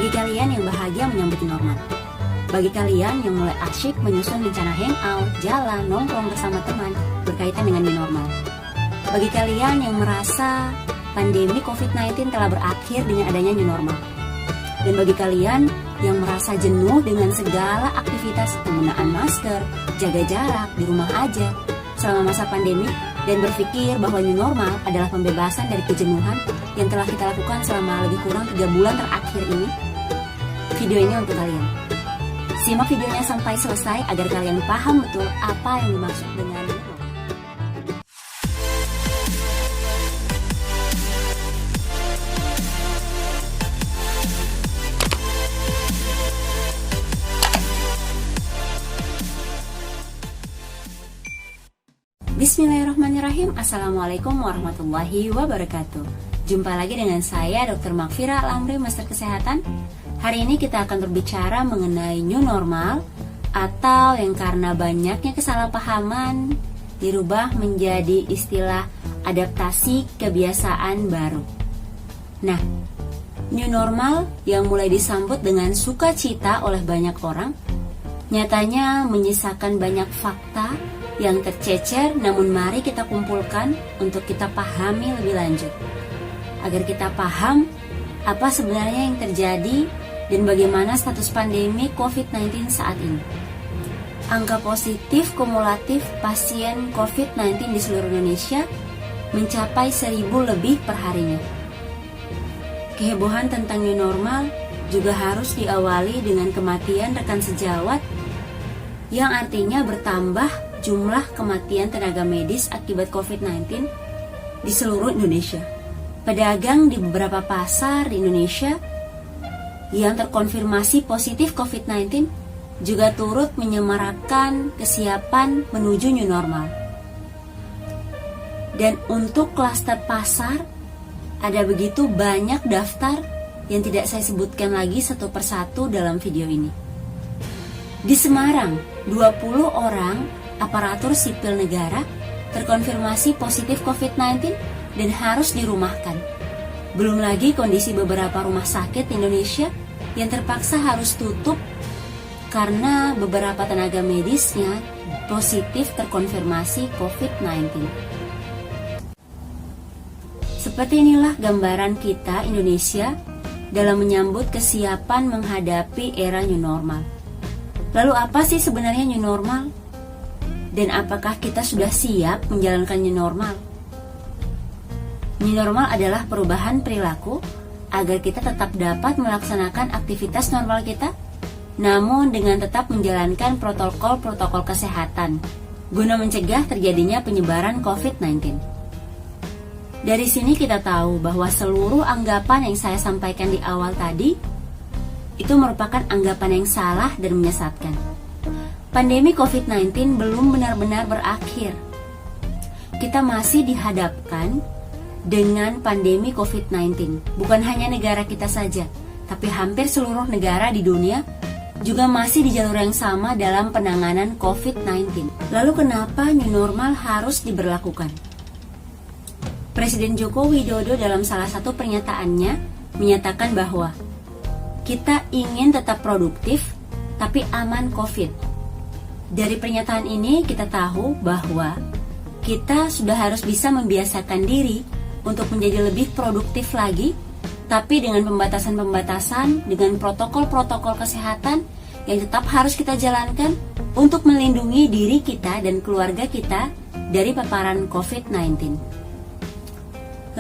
Bagi kalian yang bahagia menyambut new normal, bagi kalian yang mulai asyik menyusun rencana hangout, jalan, nongkrong bersama teman berkaitan dengan new normal, bagi kalian yang merasa pandemi COVID-19 telah berakhir dengan adanya new normal, dan bagi kalian yang merasa jenuh dengan segala aktivitas penggunaan masker, jaga jarak, di rumah aja selama masa pandemi, dan berpikir bahwa new normal adalah pembebasan dari kejenuhan yang telah kita lakukan selama lebih kurang 3 bulan terakhir ini. Video ini untuk kalian. Simak videonya sampai selesai agar kalian paham betul apa yang dimaksud dengan new normal. Bismillahirrahmanirrahim. Assalamualaikum warahmatullahi wabarakatuh. Jumpa lagi dengan saya Dr. Makfira Al-Amri, Master Kesehatan. Hari ini kita akan berbicara mengenai new normal, atau yang karena banyaknya kesalahpahaman dirubah menjadi istilah adaptasi kebiasaan baru. Nah, new normal yang mulai disambut dengan sukacita oleh banyak orang, nyatanya menyisakan banyak fakta yang tercecer, namun mari kita kumpulkan untuk kita pahami lebih lanjut, agar kita paham apa sebenarnya yang terjadi dan bagaimana status pandemi COVID-19 saat ini. Angka positif kumulatif pasien COVID-19 di seluruh Indonesia mencapai 1.000 lebih per harinya. Kehebohan tentang new normal juga harus diawali dengan kematian rekan sejawat, yang artinya bertambah jumlah kematian tenaga medis akibat COVID-19 di seluruh Indonesia. Pedagang di beberapa pasar di Indonesia yang terkonfirmasi positif COVID-19 juga turut menyemarakkan kesiapan menuju new normal. Dan untuk klaster pasar, ada begitu banyak daftar yang tidak saya sebutkan lagi satu persatu dalam video ini. Di Semarang, 20 orang aparatur sipil negara terkonfirmasi positif COVID-19 dan harus dirumahkan. Belum lagi kondisi beberapa rumah sakit di Indonesia yang terpaksa harus tutup karena beberapa tenaga medisnya positif terkonfirmasi COVID-19. Seperti inilah gambaran kita Indonesia dalam menyambut kesiapan menghadapi era new normal. Lalu apa sih sebenarnya new normal? Dan apakah kita sudah siap menjalankan new normal? New normal adalah perubahan perilaku agar kita tetap dapat melaksanakan aktivitas normal kita, namun dengan tetap menjalankan protokol-protokol kesehatan guna mencegah terjadinya penyebaran COVID-19. Dari sini kita tahu bahwa seluruh anggapan yang saya sampaikan di awal tadi itu merupakan anggapan yang salah dan menyesatkan. Pandemi COVID-19 belum benar-benar berakhir. Kita masih dihadapkan dengan pandemi COVID-19. Bukan hanya negara kita saja, tapi hampir seluruh negara di dunia juga masih di jalur yang sama dalam penanganan COVID-19. Lalu kenapa new normal harus diberlakukan? Presiden Joko Widodo dalam salah satu pernyataannya menyatakan bahwa kita ingin tetap produktif tapi aman COVID. Dari pernyataan ini kita tahu bahwa kita sudah harus bisa membiasakan diri untuk menjadi lebih produktif lagi, tapi dengan pembatasan-pembatasan, dengan protokol-protokol kesehatan yang tetap harus kita jalankan untuk melindungi diri kita dan keluarga kita dari paparan COVID-19.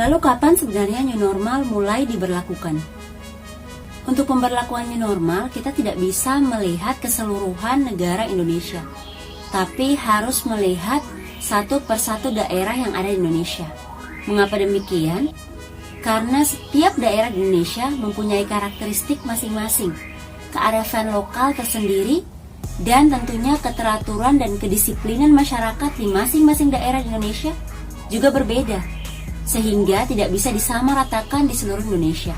Lalu kapan sebenarnya new normal mulai diberlakukan? Untuk pemberlakuan new normal, kita tidak bisa melihat keseluruhan negara Indonesia, tapi harus melihat satu persatu daerah yang ada di Indonesia. Mengapa demikian? Karena setiap daerah di Indonesia mempunyai karakteristik masing-masing, kearifan lokal tersendiri, dan tentunya keteraturan dan kedisiplinan masyarakat di masing-masing daerah di Indonesia juga berbeda, sehingga tidak bisa disamaratakan di seluruh Indonesia.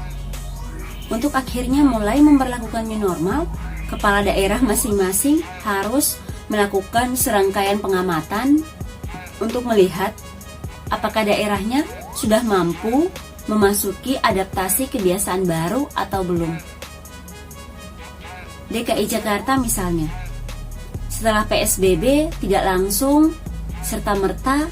Untuk akhirnya mulai memberlakukan new normal, kepala daerah masing-masing harus melakukan serangkaian pengamatan untuk melihat apakah daerahnya sudah mampu memasuki adaptasi kebiasaan baru atau belum. DKI Jakarta misalnya, setelah PSBB tidak langsung serta-merta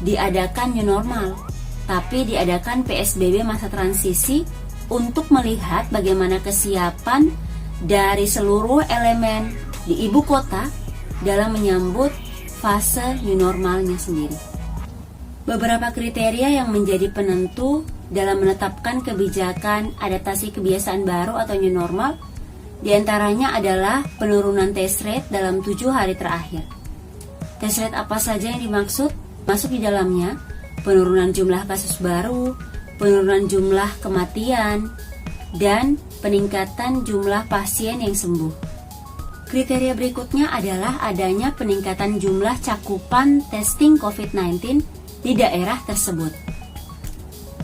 diadakan new normal, tapi diadakan PSBB masa transisi untuk melihat bagaimana kesiapan dari seluruh elemen di ibu kota dalam menyambut fase new normalnya sendiri. Beberapa kriteria yang menjadi penentu dalam menetapkan kebijakan adaptasi kebiasaan baru atau new normal diantaranya adalah penurunan test rate dalam 7 hari terakhir. Test rate apa saja yang dimaksud? Masuk di dalamnya penurunan jumlah kasus baru, penurunan jumlah kematian, dan peningkatan jumlah pasien yang sembuh. Kriteria berikutnya adalah adanya peningkatan jumlah cakupan testing COVID-19 di daerah tersebut.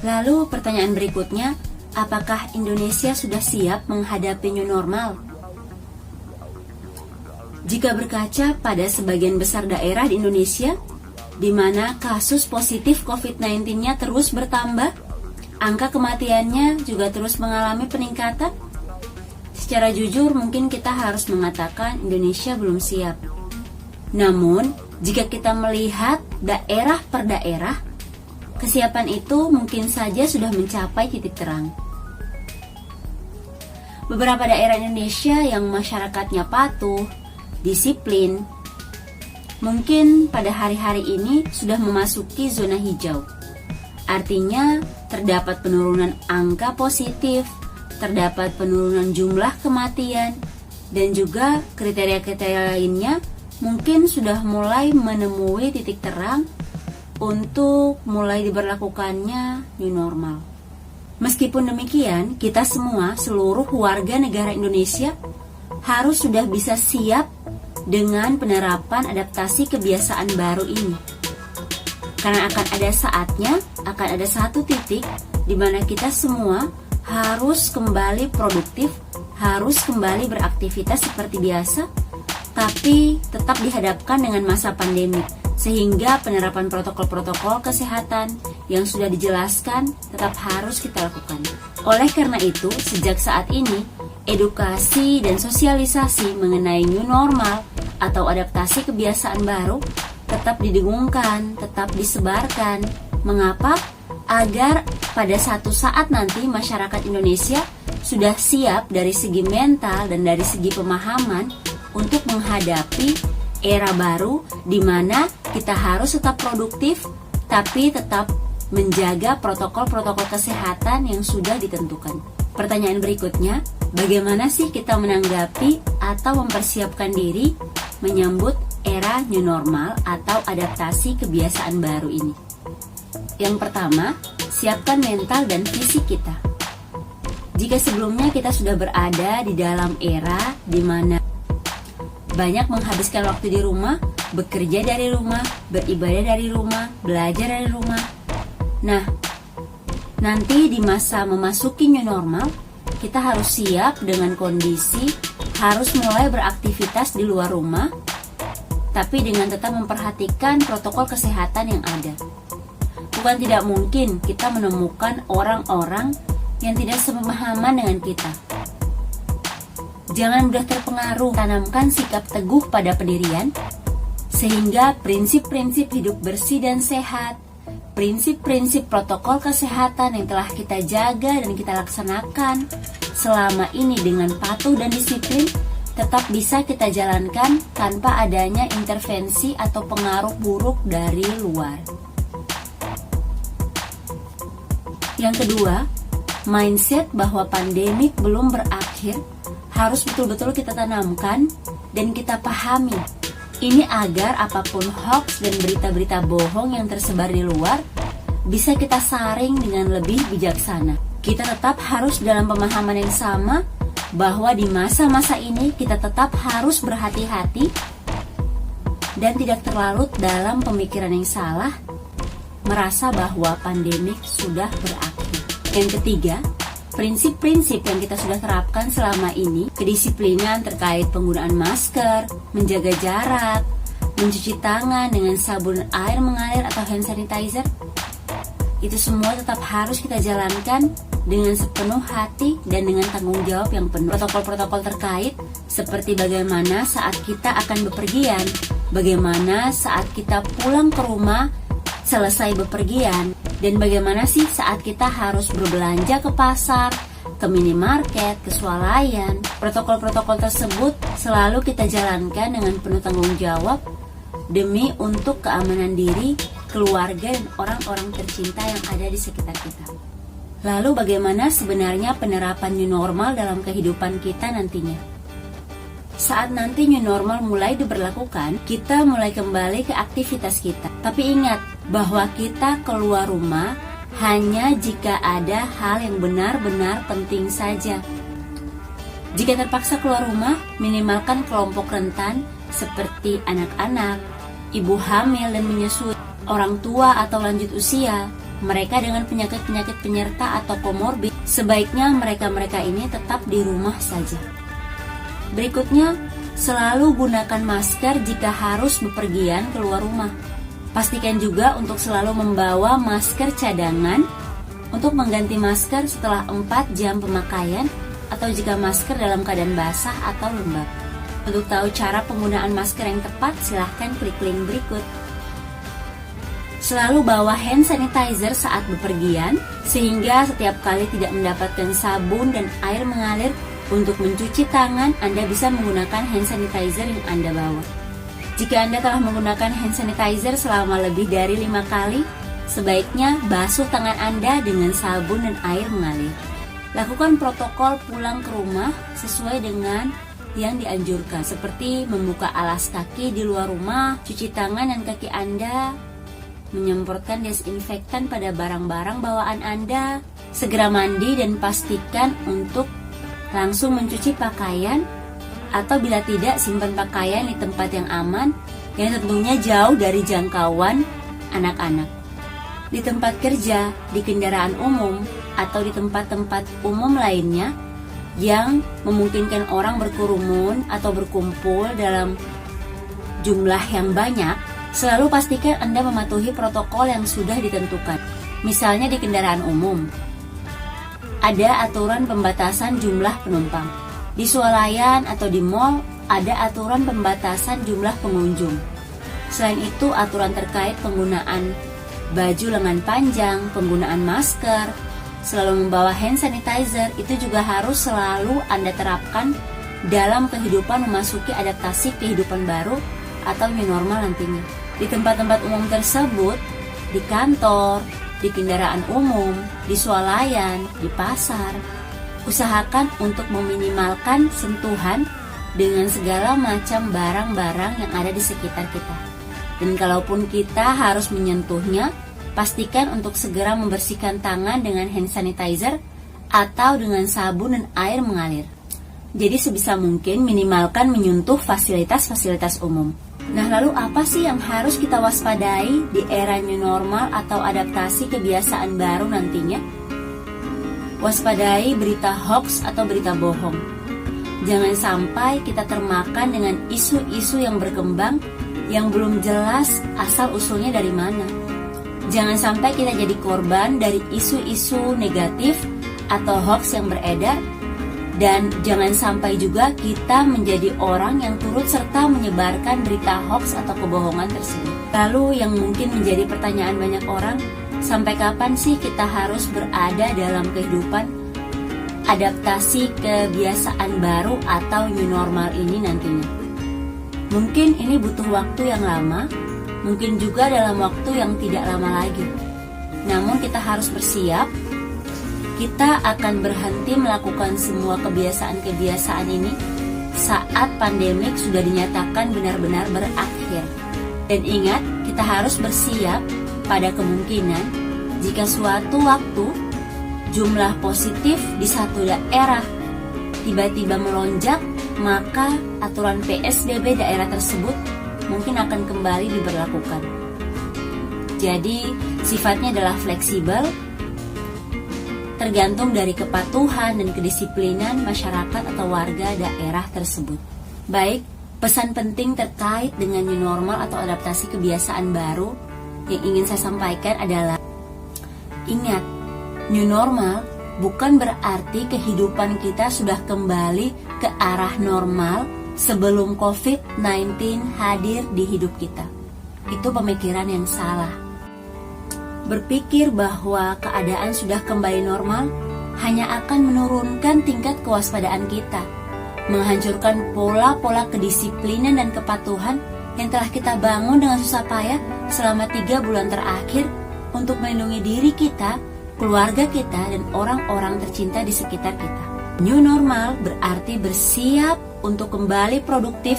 Lalu pertanyaan berikutnya, apakah Indonesia sudah siap menghadapi new normal? Jika berkaca pada sebagian besar daerah di Indonesia, di mana kasus positif COVID-19-nya terus bertambah, angka kematiannya juga terus mengalami peningkatan, secara jujur mungkin kita harus mengatakan Indonesia belum siap. Namun, jika kita melihat daerah per daerah, kesiapan itu mungkin saja sudah mencapai titik terang. Beberapa daerah Indonesia yang masyarakatnya patuh, disiplin, mungkin pada hari-hari ini sudah memasuki zona hijau. Artinya, terdapat penurunan angka positif, terdapat penurunan jumlah kematian, dan juga kriteria-kriteria lainnya mungkin sudah mulai menemui titik terang untuk mulai diberlakukannya new normal. Meskipun demikian, kita semua, seluruh warga negara Indonesia harus sudah bisa siap dengan penerapan adaptasi kebiasaan baru ini. Karena akan ada saatnya, akan ada satu titik di mana kita semua harus kembali produktif, harus kembali beraktivitas seperti biasa, tapi tetap dihadapkan dengan masa pandemi, sehingga penerapan protokol-protokol kesehatan yang sudah dijelaskan tetap harus kita lakukan. Oleh karena itu, sejak saat ini, edukasi dan sosialisasi mengenai new normal atau adaptasi kebiasaan baru tetap didengungkan, tetap disebarkan. Mengapa? Agar pada satu saat nanti masyarakat Indonesia sudah siap dari segi mental dan dari segi pemahaman untuk menghadapi era baru di mana kita harus tetap produktif tapi tetap menjaga protokol-protokol kesehatan yang sudah ditentukan. Pertanyaan berikutnya, bagaimana sih kita menanggapi atau mempersiapkan diri menyambut era new normal atau adaptasi kebiasaan baru ini? Yang pertama, siapkan mental dan fisik kita. Jika sebelumnya kita sudah berada di dalam era di mana banyak menghabiskan waktu di rumah, bekerja dari rumah, beribadah dari rumah, belajar dari rumah. Nah, nanti di masa memasuki new normal, kita harus siap dengan kondisi harus mulai beraktivitas di luar rumah, tapi dengan tetap memperhatikan protokol kesehatan yang ada. Bukan tidak mungkin kita menemukan orang-orang yang tidak sepemahaman dengan kita. Jangan mudah terpengaruh, tanamkan sikap teguh pada pendirian, sehingga prinsip-prinsip hidup bersih dan sehat, prinsip-prinsip protokol kesehatan yang telah kita jaga dan kita laksanakan selama ini dengan patuh dan disiplin, tetap bisa kita jalankan tanpa adanya intervensi atau pengaruh buruk dari luar. Yang kedua, mindset bahwa pandemik belum berakhir harus betul-betul kita tanamkan dan kita pahami. Ini agar apapun hoax dan berita-berita bohong yang tersebar di luar bisa kita saring dengan lebih bijaksana. Kita tetap harus dalam pemahaman yang sama bahwa di masa-masa ini kita tetap harus berhati-hati dan tidak terlarut dalam pemikiran yang salah, merasa bahwa pandemik sudah berakhir. Yang ketiga, prinsip-prinsip yang kita sudah terapkan selama ini, kedisiplinan terkait penggunaan masker, menjaga jarak, mencuci tangan dengan sabun air mengalir atau hand sanitizer, itu semua tetap harus kita jalankan dengan sepenuh hati dan dengan tanggung jawab yang penuh. Protokol-protokol terkait seperti bagaimana saat kita akan bepergian, bagaimana saat kita pulang ke rumah selesai bepergian, dan bagaimana sih saat kita harus berbelanja ke pasar, ke minimarket, ke swalayan. Protokol-protokol tersebut selalu kita jalankan dengan penuh tanggung jawab demi untuk keamanan diri, keluarga, dan orang-orang tercinta yang ada di sekitar kita. Lalu bagaimana sebenarnya penerapan new normal dalam kehidupan kita nantinya? Saat nanti new normal mulai diberlakukan, kita mulai kembali ke aktivitas kita. Tapi ingat bahwa kita keluar rumah hanya jika ada hal yang benar-benar penting saja. Jika terpaksa keluar rumah, minimalkan kelompok rentan seperti anak-anak, ibu hamil dan menyusui, orang tua atau lanjut usia, mereka dengan penyakit-penyakit penyerta atau komorbid. Sebaiknya mereka-mereka ini tetap di rumah saja. Berikutnya, selalu gunakan masker jika harus bepergian keluar rumah. Pastikan juga untuk selalu membawa masker cadangan untuk mengganti masker setelah 4 jam pemakaian atau jika masker dalam keadaan basah atau lembab. Untuk tahu cara penggunaan masker yang tepat, silahkan klik link berikut. Selalu bawa hand sanitizer saat bepergian, sehingga setiap kali tidak mendapatkan sabun dan air mengalir untuk mencuci tangan, Anda bisa menggunakan hand sanitizer yang Anda bawa. Jika Anda telah menggunakan hand sanitizer selama lebih dari 5 kali, sebaiknya basuh tangan Anda dengan sabun dan air mengalir. Lakukan protokol pulang ke rumah sesuai dengan yang dianjurkan, seperti membuka alas kaki di luar rumah, cuci tangan dan kaki Anda, menyemprotkan desinfektan pada barang-barang bawaan Anda, segera mandi dan pastikan untuk langsung mencuci pakaian, atau bila tidak, simpan pakaian di tempat yang aman yang tentunya jauh dari jangkauan anak-anak. Di tempat kerja, di kendaraan umum, atau di tempat-tempat umum lainnya yang memungkinkan orang berkerumun atau berkumpul dalam jumlah yang banyak, selalu pastikan Anda mematuhi protokol yang sudah ditentukan. Misalnya di kendaraan umum, ada aturan pembatasan jumlah penumpang. Di swalayan atau di mal, ada aturan pembatasan jumlah pengunjung. Selain itu, aturan terkait penggunaan baju lengan panjang, penggunaan masker, selalu membawa hand sanitizer, itu juga harus selalu Anda terapkan dalam kehidupan memasuki adaptasi kehidupan baru atau new normal nantinya. Di tempat-tempat umum tersebut, di kantor, di kendaraan umum, di swalayan, di pasar, usahakan untuk meminimalkan sentuhan dengan segala macam barang-barang yang ada di sekitar kita. Dan kalaupun kita harus menyentuhnya, pastikan untuk segera membersihkan tangan dengan hand sanitizer atau dengan sabun dan air mengalir. Jadi sebisa mungkin minimalkan menyentuh fasilitas-fasilitas umum. Nah, lalu apa sih yang harus kita waspadai di era new normal atau adaptasi kebiasaan baru nantinya? Waspadai berita hoax atau berita bohong. Jangan sampai kita termakan dengan isu-isu yang berkembang yang belum jelas asal-usulnya dari mana. Jangan sampai kita jadi korban dari isu-isu negatif atau hoax yang beredar. Dan jangan sampai juga kita menjadi orang yang turut serta menyebarkan berita hoax atau kebohongan tersebut. Lalu yang mungkin menjadi pertanyaan banyak orang, sampai kapan sih kita harus berada dalam kehidupan adaptasi kebiasaan baru atau new normal ini nantinya? Mungkin ini butuh waktu yang lama, mungkin juga dalam waktu yang tidak lama lagi. Namun kita harus bersiap. Kita akan berhenti melakukan semua kebiasaan-kebiasaan ini saat pandemik sudah dinyatakan benar-benar berakhir. Dan ingat, kita harus bersiap pada kemungkinan jika suatu waktu jumlah positif di satu daerah tiba-tiba melonjak, maka aturan PSBB daerah tersebut mungkin akan kembali diberlakukan. Jadi, sifatnya adalah fleksibel, tergantung dari kepatuhan dan kedisiplinan masyarakat atau warga daerah tersebut. Baik, pesan penting terkait dengan new normal atau adaptasi kebiasaan baru yang ingin saya sampaikan adalah, ingat, new normal bukan berarti kehidupan kita sudah kembali ke arah normal sebelum COVID-19 hadir di hidup kita. Itu pemikiran yang salah. Berpikir bahwa keadaan sudah kembali normal hanya akan menurunkan tingkat kewaspadaan kita, menghancurkan pola-pola kedisiplinan dan kepatuhan yang telah kita bangun dengan susah payah selama 3 bulan terakhir untuk melindungi diri kita, keluarga kita, dan orang-orang tercinta di sekitar kita. New normal berarti bersiap untuk kembali produktif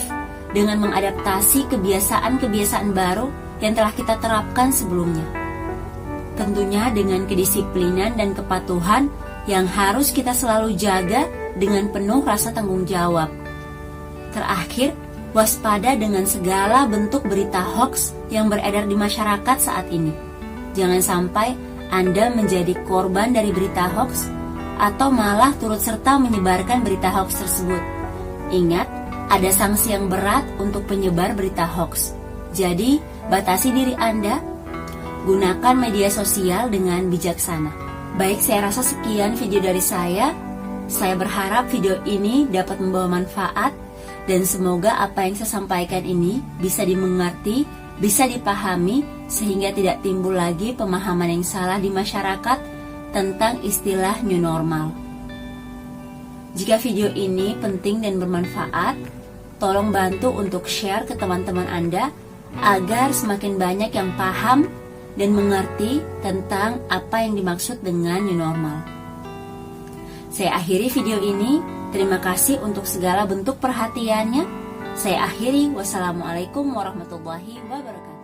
dengan mengadaptasi kebiasaan-kebiasaan baru yang telah kita terapkan sebelumnya. Tentunya dengan kedisiplinan dan kepatuhan yang harus kita selalu jaga dengan penuh rasa tanggung jawab. Terakhir, waspada dengan segala bentuk berita hoax yang beredar di masyarakat saat ini. Jangan sampai Anda menjadi korban dari berita hoax atau malah turut serta menyebarkan berita hoax tersebut. Ingat, ada sanksi yang berat untuk penyebar berita hoax. Jadi, batasi diri Anda, gunakan media sosial dengan bijaksana. Baik, saya rasa sekian video dari saya. Saya berharap video ini dapat membawa manfaat dan semoga apa yang saya sampaikan ini bisa dimengerti, bisa dipahami, sehingga tidak timbul lagi pemahaman yang salah di masyarakat tentang istilah new normal. Jika video ini penting dan bermanfaat, tolong bantu untuk share ke teman-teman Anda agar semakin banyak yang paham dan mengerti tentang apa yang dimaksud dengan new normal. Saya akhiri video ini. Terima kasih untuk segala bentuk perhatiannya. Saya akhiri. Wassalamualaikum warahmatullahi wabarakatuh.